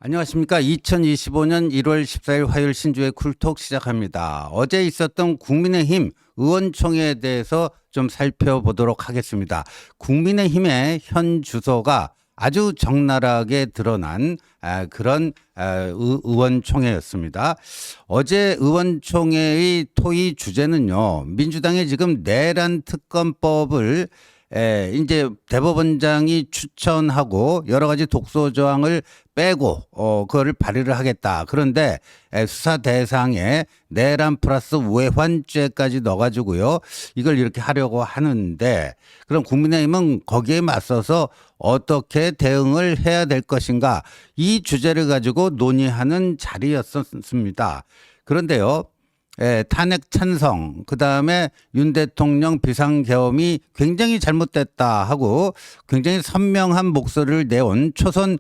안녕하십니까. 2025년 1월 14일 화요일 신주의 쿨톡 시작합니다. 어제 있었던 국민의힘 의원총회에 대해서 좀 살펴보도록 하겠습니다. 국민의힘의 현 주소가 아주 적나라하게 드러난 그런 의원총회였습니다. 어제 의원총회의 토의 주제는요, 민주당이 지금 내란 특검법을 이제 대법원장이 추천하고 여러 가지 독소 조항을 빼고 그거를 발의를 하겠다. 그런데 수사 대상에 내란 플러스 외환죄까지 넣어가지고요, 이걸 이렇게 하려고 하는데, 그럼 국민의힘은 거기에 맞서서 어떻게 대응을 해야 될 것인가, 이 주제를 가지고 논의하는 자리였습니다. 그런데요, 탄핵 찬성, 그다음에 윤 대통령 비상계엄이 굉장히 잘못됐다 하고 굉장히 선명한 목소리를 내온 초선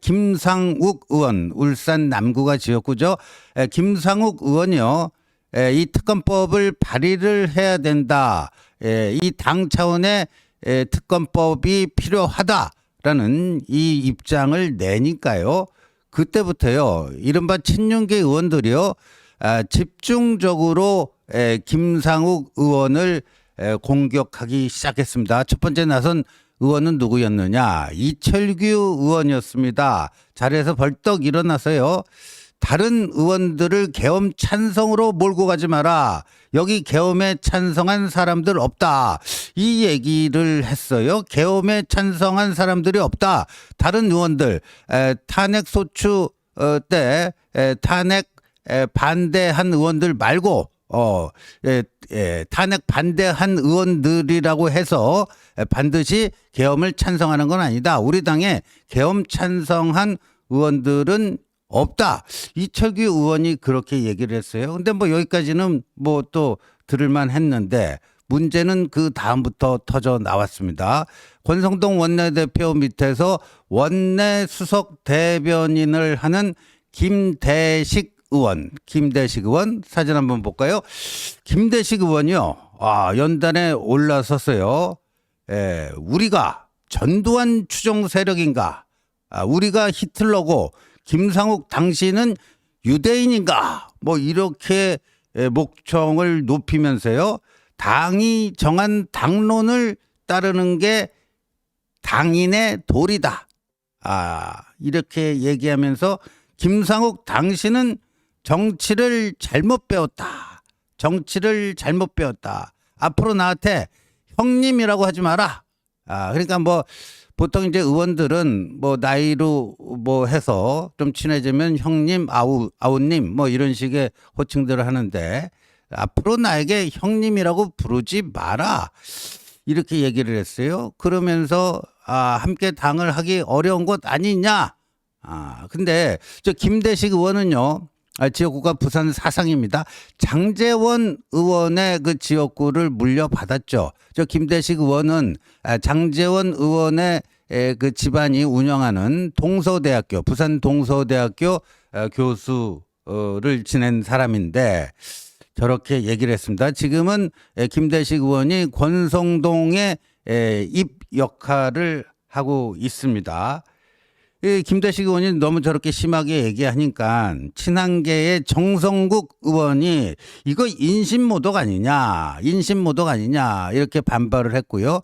김상욱 의원, 울산 남구가 지역구죠. 김상욱 의원이요, 이 특검법을 발의를 해야 된다, 이 당 차원의 특검법이 필요하다라는 이 입장을 내니까요, 그때부터요, 이른바 친윤계 의원들이요, 집중적으로 김상욱 의원을 공격하기 시작했습니다. 첫 번째 나선 의원은 누구였느냐? 이철규 의원이었습니다. 자리에서 벌떡 일어나서요, 다른 의원들을 계엄 찬성으로 몰고 가지 마라, 여기 계엄에 찬성한 사람들 없다, 이 얘기를 했어요. 계엄에 찬성한 사람들이 없다. 다른 의원들 탄핵 소추 때 탄핵 반대한 의원들 말고 탄핵 반대한 의원들이라고 해서 반드시 계엄을 찬성하는 건 아니다. 우리 당에 계엄 찬성한 의원들은 없다. 이철규 의원이 그렇게 얘기를 했어요. 근데 뭐 여기까지는 뭐 또 들을만 했는데, 문제는 그 다음부터 터져 나왔습니다. 권성동 원내대표 밑에서 원내 수석 대변인을 하는 김대식 의원 사진 한번 볼까요? 김대식 의원이요, 연단에 올라섰어요. 우리가 전두환 추종 세력인가? 우리가 히틀러고 김상욱 당신은 유대인인가? 뭐 이렇게 목청을 높이면서요, 당이 정한 당론을 따르는 게 당인의 도리다, 이렇게 얘기하면서 김상욱 당신은 정치를 잘못 배웠다. 앞으로 나한테 형님이라고 하지 마라. 그러니까 뭐 보통 이제 의원들은 뭐 나이로 뭐 해서 좀 친해지면 형님, 아우님 뭐 이런 식의 호칭들을 하는데, 앞으로 나에게 형님이라고 부르지 마라, 이렇게 얘기를 했어요. 그러면서 함께 당을 하기 어려운 것 아니냐. 근데 저 김대식 의원은요, 지역구가 부산 사상입니다. 장제원 의원의 그 지역구를 물려받았죠. 저 김대식 의원은 장제원 의원의 그 집안이 운영하는 동서대학교, 부산 동서대학교 교수를 지낸 사람인데, 저렇게 얘기를 했습니다. 지금은 김대식 의원이 권성동의 입 역할을 하고 있습니다. 김대식 의원이 너무 저렇게 심하게 얘기하니까 친한계의 정성국 의원이 이거 인신모독 아니냐 이렇게 반발을 했고요.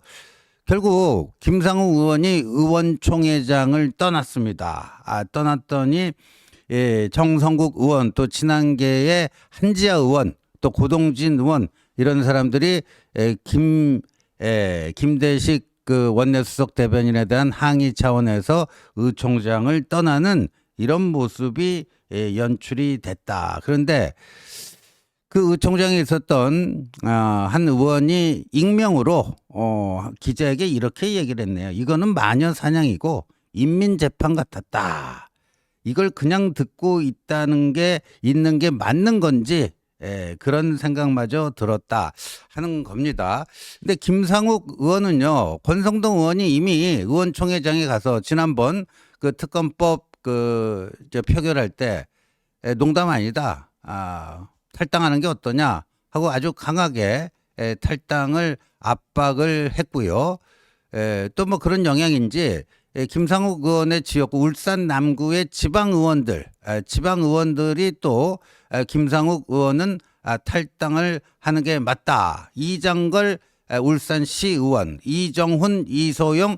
결국 김상욱 의원이 의원총회장을 떠났습니다. 떠났더니 정성국 의원, 또 친한계의 한지아 의원, 또 고동진 의원, 이런 사람들이 김대식 그 원내 수석 대변인에 대한 항의 차원에서 의총장을 떠나는 이런 모습이 연출이 됐다. 그런데 그 의총장에 있었던 한 의원이 익명으로 기자에게 이렇게 얘기를 했네요. 이거는 마녀 사냥이고 인민재판 같았다. 이걸 그냥 듣고 있는 게 맞는 건지 그런 생각마저 들었다 하는 겁니다. 근데 김상욱 의원은요, 권성동 의원이 이미 의원총회장에 가서 지난번 그 특검법 표결할 때 농담 아니다, 탈당하는 게 어떠냐 하고 아주 강하게 탈당을 압박을 했고요. 또 뭐 그런 영향인지 김상욱 의원의 지역구 울산 남구의 지방 의원들이 또 김상욱 의원은 탈당을 하는 게 맞다. 이장걸 울산시 의원, 이정훈, 이소영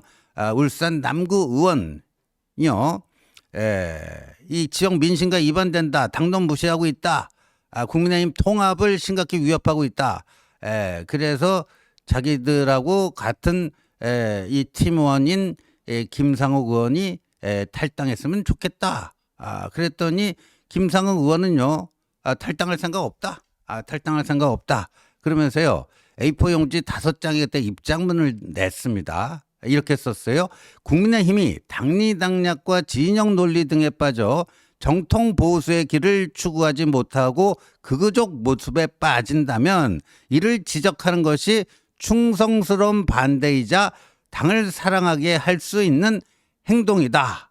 울산 남구 의원이요. 이 지역 민심과 위반된다. 당론 무시하고 있다. 국민의힘 통합을 심각히 위협하고 있다. 그래서 자기들하고 같은 이 팀원인 김상욱 의원이 탈당했으면 좋겠다. 그랬더니 김상욱 의원은요. 탈당할 생각 없다. 탈당할 생각 없다. 그러면서요. A4 용지 5장에 그때 입장문을 냈습니다. 이렇게 썼어요. 국민의힘이 당리당략과 진영 논리 등에 빠져 정통 보수의 길을 추구하지 못하고 극우적 모습에 빠진다면 이를 지적하는 것이 충성스러운 반대이자 당을 사랑하게 할 수 있는 행동이다.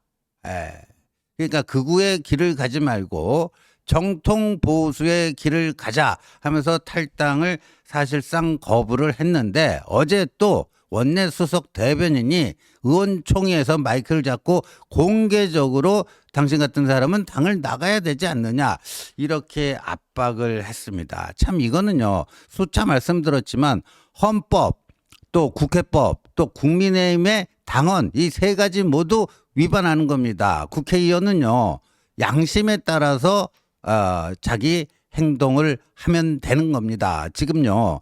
그러니까 극우의 길을 가지 말고 정통 보수의 길을 가자 하면서 탈당을 사실상 거부를 했는데 어제 또 원내 수석 대변인이 의원총회에서 마이크를 잡고 공개적으로 당신 같은 사람은 당을 나가야 되지 않느냐 이렇게 압박을 했습니다. 참 이거는요 수차 말씀드렸지만 헌법 또 국회법 또 국민의힘의 당원 이 세 가지 모두 위반하는 겁니다. 국회의원은요 양심에 따라서 자기 행동을 하면 되는 겁니다. 지금요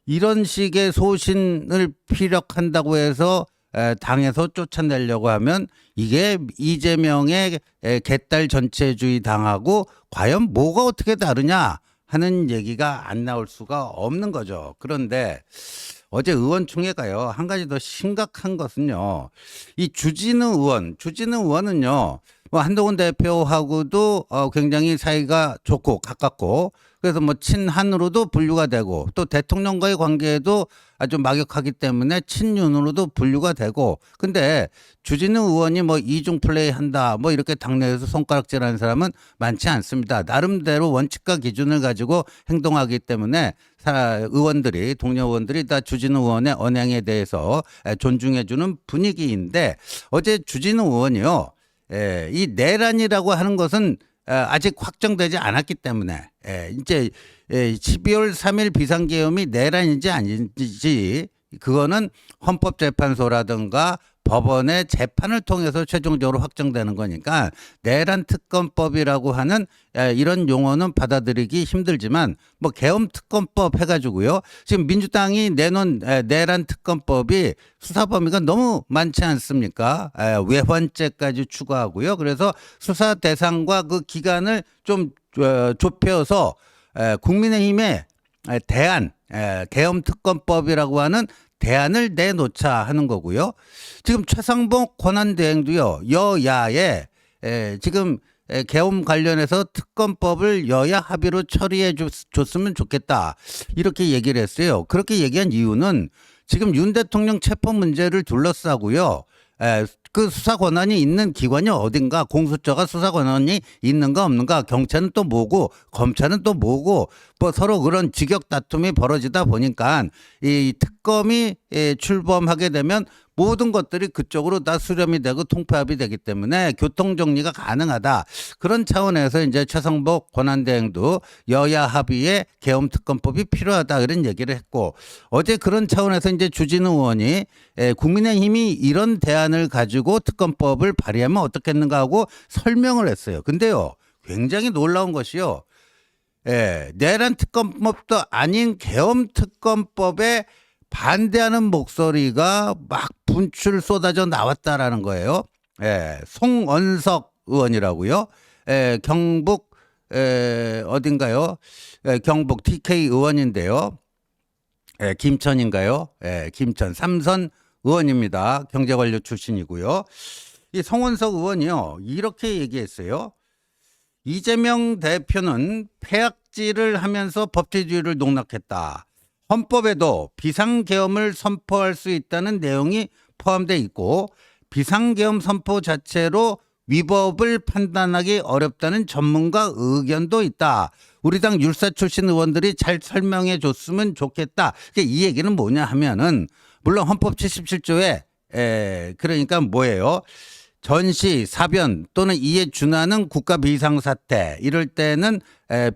이런 식의 소신을 피력한다고 해서 당에서 쫓아내려고 하면 이게 이재명의 개딸 전체주의 당하고 과연 뭐가 어떻게 다르냐 하는 얘기가 안 나올 수가 없는 거죠. 그런데 어제 의원총회가요 한 가지 더 심각한 것은요 이 주진우 의원은요 뭐 한동훈 대표하고도 굉장히 사이가 좋고 가깝고 그래서 뭐 친한으로도 분류가 되고 또 대통령과의 관계도 아주 막역하기 때문에 친윤으로도 분류가 되고 근데 주진우 의원이 뭐 이중 플레이 한다 뭐 이렇게 당내에서 손가락질하는 사람은 많지 않습니다. 나름대로 원칙과 기준을 가지고 행동하기 때문에 의원들이 동료 의원들이 다 주진우 의원의 언행에 대해서 존중해주는 분위기인데 어제 주진우 의원이요. 이 내란이라고 하는 것은 아직 확정되지 않았기 때문에 이제 12월 3일 비상계엄이 내란인지 아닌지 그거는 헌법재판소라든가 법원의 재판을 통해서 최종적으로 확정되는 거니까 내란 특검법이라고 하는 이런 용어는 받아들이기 힘들지만 뭐 계엄 특검법 해가지고요. 지금 민주당이 내놓은 내란 특검법이 수사 범위가 너무 많지 않습니까? 외환죄까지 추가하고요. 그래서 수사 대상과 그 기간을 좀 좁혀서 국민의힘의 대안 계엄 특검법이라고 하는 대안을 내놓자 하는 거고요. 지금 최상봉 권한대행도요. 여야에 지금 계엄 관련해서 특검법을 여야 합의로 처리해 줬으면 좋겠다. 이렇게 얘기를 했어요. 그렇게 얘기한 이유는 지금 윤 대통령 체포 문제를 둘러싸고요. 그 수사 권한이 있는 기관이 어딘가 공수처가 수사 권한이 있는가 없는가 경찰은 또 뭐고 검찰은 또 뭐고 뭐 서로 그런 직역 다툼이 벌어지다 보니까 이 특검이 출범하게 되면 모든 것들이 그쪽으로 다 수렴이 되고 통폐합이 되기 때문에 교통 정리가 가능하다. 그런 차원에서 이제 최상복 권한대행도 여야 합의의 계엄 특검법이 필요하다 그런 얘기를 했고 어제 그런 차원에서 이제 주진우 의원이 국민의힘이 이런 대안을 가지고 특검법을 발의하면 어떻겠는가 하고 설명을 했어요. 근데요 굉장히 놀라운 것이요. 내란 특검법도 아닌 계엄 특검법에 반대하는 목소리가 막 분출 쏟아져 나왔다라는 거예요. 송언석 의원이라고요. 경북 어딘가요? 경북 TK 의원인데요. 김천인가요? 김천 삼선 의원입니다. 경제관료 출신이고요. 이 송언석 의원이요. 이렇게 얘기했어요. 이재명 대표는 폐악질을 하면서 법치주의를 농락했다. 헌법에도 비상계엄을 선포할 수 있다는 내용이 포함되어 있고 비상계엄 선포 자체로 위법을 판단하기 어렵다는 전문가 의견도 있다. 우리 당 율사 출신 의원들이 잘 설명해 줬으면 좋겠다. 이 얘기는 뭐냐 하면은 물론 헌법 77조에 그러니까 뭐예요? 전시, 사변 또는 이에 준하는 국가 비상사태 이럴 때는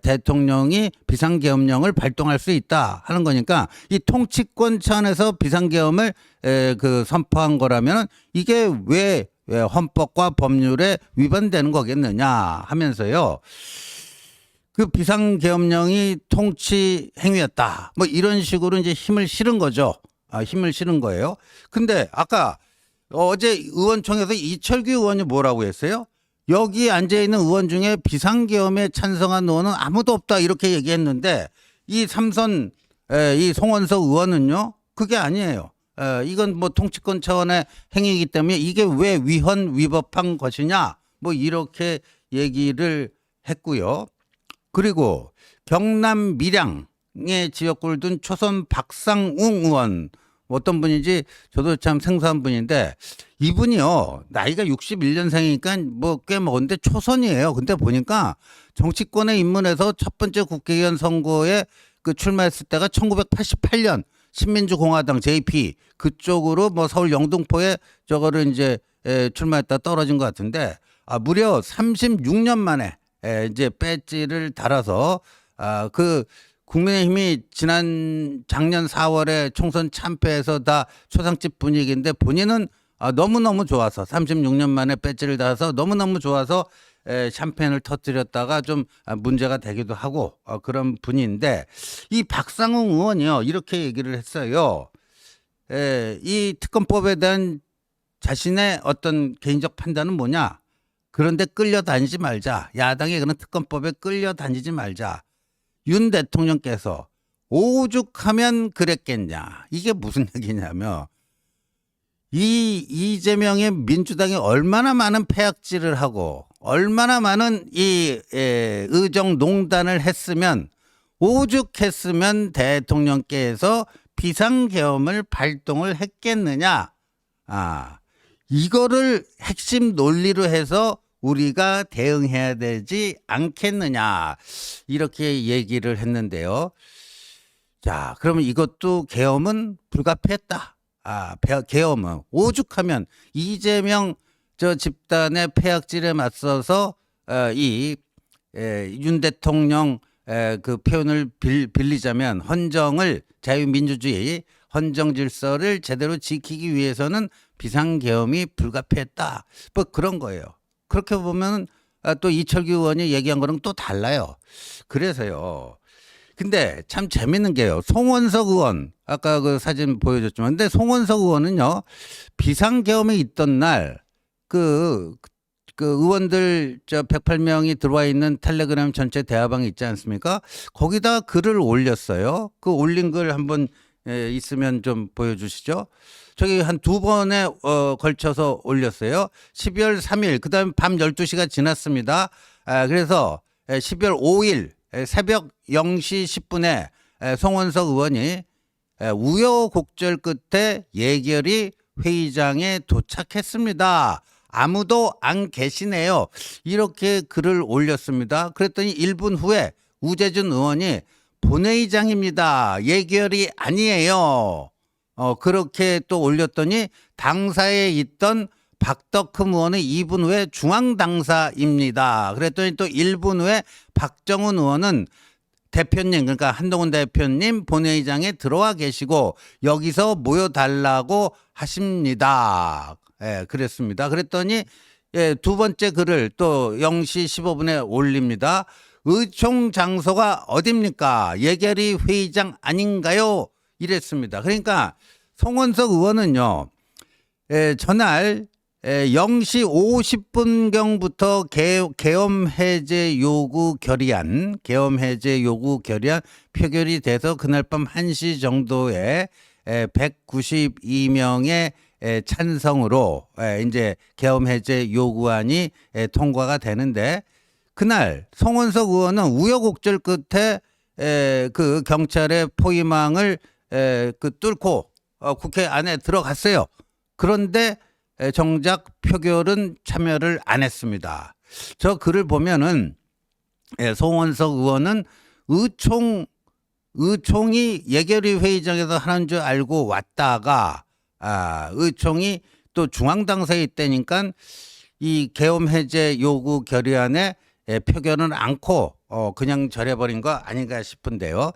대통령이 비상계엄령을 발동할 수 있다 하는 거니까 이 통치권 차원에서 비상계엄을 그 선포한 거라면 이게 왜 헌법과 법률에 위반되는 거겠느냐 하면서요. 그 비상계엄령이 통치 행위였다. 뭐 이런 식으로 이제 힘을 실은 거죠. 힘을 실은 거예요. 근데 아까 어제 의원총회에서 이철규 의원이 뭐라고 했어요? 여기 앉아있는 의원 중에 비상계엄에 찬성한 의원은 아무도 없다 이렇게 얘기했는데 이 삼선 이 송원석 의원은요 그게 아니에요. 이건 뭐 통치권 차원의 행위이기 때문에 이게 왜 위헌위법한 것이냐 뭐 이렇게 얘기를 했고요. 그리고 경남 밀양의 지역구를 둔 초선 박상웅 의원 어떤 분인지 저도 참 생소한 분인데 이분이요 나이가 61년생이니까 뭐 꽤 먹었는데 초선이에요. 근데 보니까 정치권에 입문해서 첫 번째 국회의원 선거에 그 출마했을 때가 1988년 신민주공화당 JP 그쪽으로 뭐 서울 영등포에 저거를 이제 출마했다 떨어진 것 같은데 무려 36년 만에 이제 배지를 달아서 그 국민의힘이 작년 4월에 총선 참패해서 다 초상집 분위기인데 본인은 너무너무 좋아서 36년 만에 배지를 달아서 너무너무 좋아서 샴페인을 터뜨렸다가 좀 문제가 되기도 하고 그런 분인데 이 박상웅 의원이요 이렇게 얘기를 했어요. 이 특검법에 대한 자신의 어떤 개인적 판단은 뭐냐? 그런데 끌려다니지 말자. 야당의 그런 특검법에 끌려다니지 말자. 윤 대통령께서 오죽하면 그랬겠냐. 이게 무슨 얘기냐면 이재명의 민주당이 얼마나 많은 폐악질을 하고 얼마나 많은 이 의정농단을 했으면 오죽했으면 대통령께서 비상계엄을 발동을 했겠느냐. 이거를 핵심 논리로 해서 우리가 대응해야 되지 않겠느냐 이렇게 얘기를 했는데요. 자, 그러면 이것도 계엄은 불가피했다. 계엄은 오죽하면 이재명 저 집단의 폐악질에 맞서서 윤 대통령 그 표현을 빌리자면 헌정을 자유민주주의 헌정 질서를 제대로 지키기 위해서는 비상계엄이 불가피했다. 뭐 그런 거예요. 그렇게 보면 또 이철규 의원이 얘기한 거랑 또 달라요. 그래서요. 근데 참 재밌는 게요. 송원석 의원 아까 그 사진 보여줬지만 근데 송원석 의원은요. 비상계엄이 있던 날 그 의원들 108명이 들어와 있는 텔레그램 전체 대화방이 있지 않습니까? 거기다 글을 올렸어요. 그 올린 글 한번 있으면 좀 보여주시죠. 저기 한 두 번에 걸쳐서 올렸어요. 12월 3일 그다음에 밤 12시가 지났습니다. 그래서 12월 5일 새벽 0시 10분에 송원석 의원이 우여곡절 끝에 예결위 회의장에 도착했습니다. 아무도 안 계시네요. 이렇게 글을 올렸습니다. 그랬더니 1분 후에 우재준 의원이 본회의장입니다. 예결이 아니에요. 그렇게 또 올렸더니 당사에 있던 박덕흠 의원은 2분 후에 중앙당사입니다. 그랬더니 또 1분 후에 박정훈 의원은 대표님 그러니까 한동훈 대표님 본회의장에 들어와 계시고 여기서 모여달라고 하십니다. 그랬습니다. 그랬더니 두 번째 글을 또 0시 15분에 올립니다. 의총 장소가 어딥니까? 예결위 회의장 아닌가요? 이랬습니다. 그러니까 송원석 의원은요. 전날 0시 50분경부터 계엄 해제 요구 결의안 표결이 돼서 그날 밤 1시 정도에 192명의 찬성으로 이제 계엄 해제 요구안이 통과가 되는데 그날 송원석 의원은 우여곡절 끝에 그 경찰의 포위망을 뚫고 국회 안에 들어갔어요. 그런데 정작 표결은 참여를 안 했습니다. 저 글을 보면은 송원석 의원은 의총 의총이 예결위 회의장에서 하는 줄 알고 왔다가 의총이 또 중앙당사에 있다니까 이 계엄 해제 요구 결의안에 표결은 않고 그냥 절해버린 거 아닌가 싶은데요.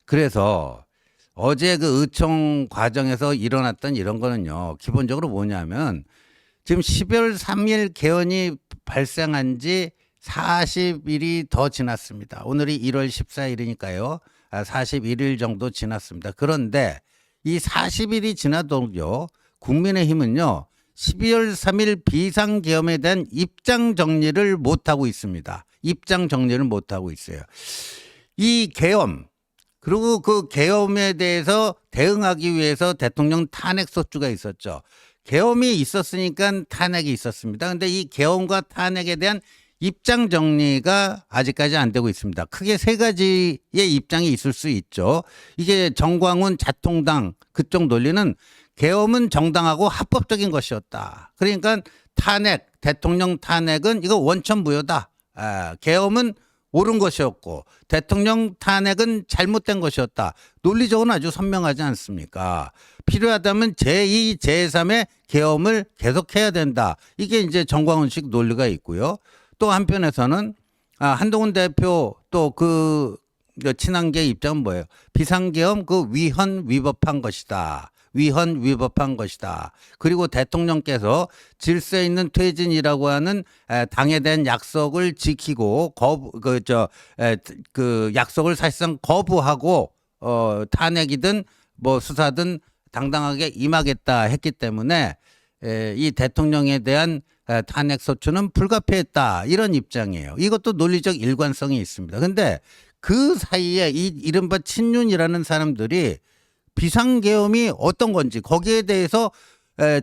그래서 어제 그 의총 과정에서 일어났던 이런 거는요. 기본적으로 뭐냐면 지금 12월 3일 개헌이 발생한 지 40일이 더 지났습니다. 오늘이 1월 14일이니까요. 41일 정도 지났습니다. 그런데 이 40일이 지나도요. 국민의힘은요. 12월 3일 비상계엄에 대한 입장 정리를 못하고 있습니다. 입장 정리를 못하고 있어요. 이 계엄 그리고 그 계엄에 대해서 대응하기 위해서 대통령 탄핵 소추가 있었죠. 계엄이 있었으니까 탄핵이 있었습니다. 그런데 이 계엄과 탄핵에 대한 입장 정리가 아직까지 안 되고 있습니다. 크게 세 가지의 입장이 있을 수 있죠. 이게 정광훈 자통당 그쪽 논리는 계엄은 정당하고 합법적인 것이었다. 그러니까 탄핵, 대통령 탄핵은 이거 원천무효다. 계엄은 옳은 것이었고 대통령 탄핵은 잘못된 것이었다. 논리적으로는 아주 선명하지 않습니까? 필요하다면 제2, 제3의 계엄을 계속해야 된다. 이게 이제 정광훈식 논리가 있고요. 또 한편에서는 한동훈 대표 또 그 친한계 입장은 뭐예요? 비상계엄 그 위헌 위법한 것이다. 위헌 위법한 것이다. 그리고 대통령께서 질서 있는 퇴진이라고 하는 당에 대한 약속을 지키고 그 약속을 사실상 거부하고 탄핵이든 뭐 수사든 당당하게 임하겠다 했기 때문에 이 대통령에 대한 탄핵 소추는 불가피했다 이런 입장이에요. 이것도 논리적 일관성이 있습니다. 그런데 그 사이에 이 이른바 친윤이라는 사람들이 비상계엄이 어떤 건지 거기에 대해서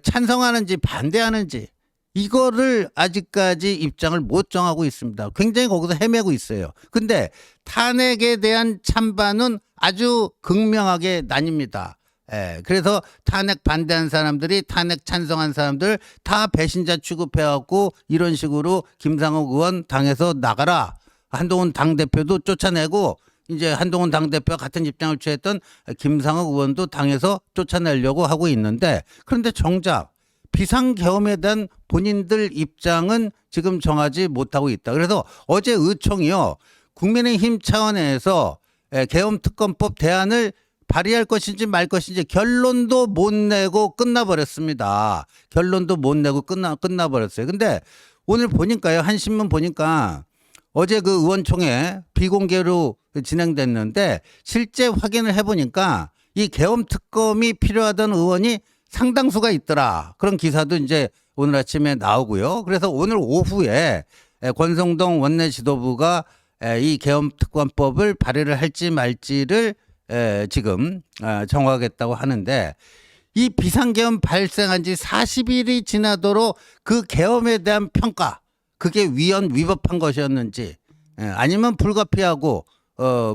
찬성하는지 반대하는지 이거를 아직까지 입장을 못 정하고 있습니다. 굉장히 거기서 헤매고 있어요. 근데 탄핵에 대한 찬반은 아주 극명하게 나뉩니다. 그래서 탄핵 반대한 사람들이 탄핵 찬성한 사람들 다 배신자 취급해갖고 이런 식으로 김상욱 의원 당에서 나가라. 한동훈 당대표도 쫓아내고 이제 한동훈 당대표와 같은 입장을 취했던 김상욱 의원도 당에서 쫓아내려고 하고 있는데 그런데 정작 비상계엄에 대한 본인들 입장은 지금 정하지 못하고 있다. 그래서 어제 의총이요. 국민의힘 차원에서 계엄특검법 대안을 발의할 것인지 말 것인지 결론도 못 내고 끝나버렸습니다. 결론도 못 내고 끝나버렸어요. 근데 오늘 보니까요. 한 신문 보니까 어제 그 의원총회 비공개로 진행됐는데 실제 확인을 해보니까 이 계엄특검이 필요하던 의원이 상당수가 있더라. 그런 기사도 이제 오늘 아침에 나오고요. 그래서 오늘 오후에 권성동 원내 지도부가 이 계엄특검법을 발의를 할지 말지를 지금 정하겠다고 하는데 이 비상계엄 발생한 지 40일이 지나도록 그 계엄에 대한 평가 그게 위헌 위법한 것이었는지 아니면 불가피하고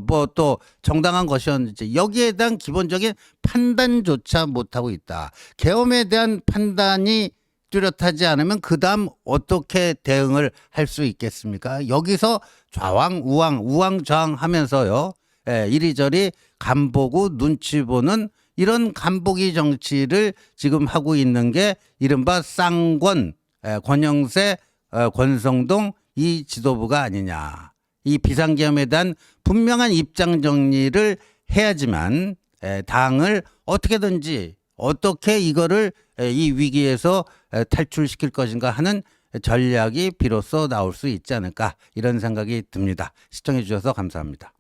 뭐 또 정당한 것이었는지 여기에 대한 기본적인 판단조차 못하고 있다. 계엄에 대한 판단이 뚜렷하지 않으면 그다음 어떻게 대응을 할 수 있겠습니까? 여기서 좌왕 우왕 우왕좌왕 하면서요. 이리저리 간보고 눈치 보는 이런 간보기 정치를 지금 하고 있는 게 이른바 쌍권 권영세 권성동 이 지도부가 아니냐. 이 비상계엄에 대한 분명한 입장 정리를 해야지만 당을 어떻게든지 어떻게 이거를 이 위기에서 탈출시킬 것인가 하는 전략이 비로소 나올 수 있지 않을까 이런 생각이 듭니다. 시청해 주셔서 감사합니다.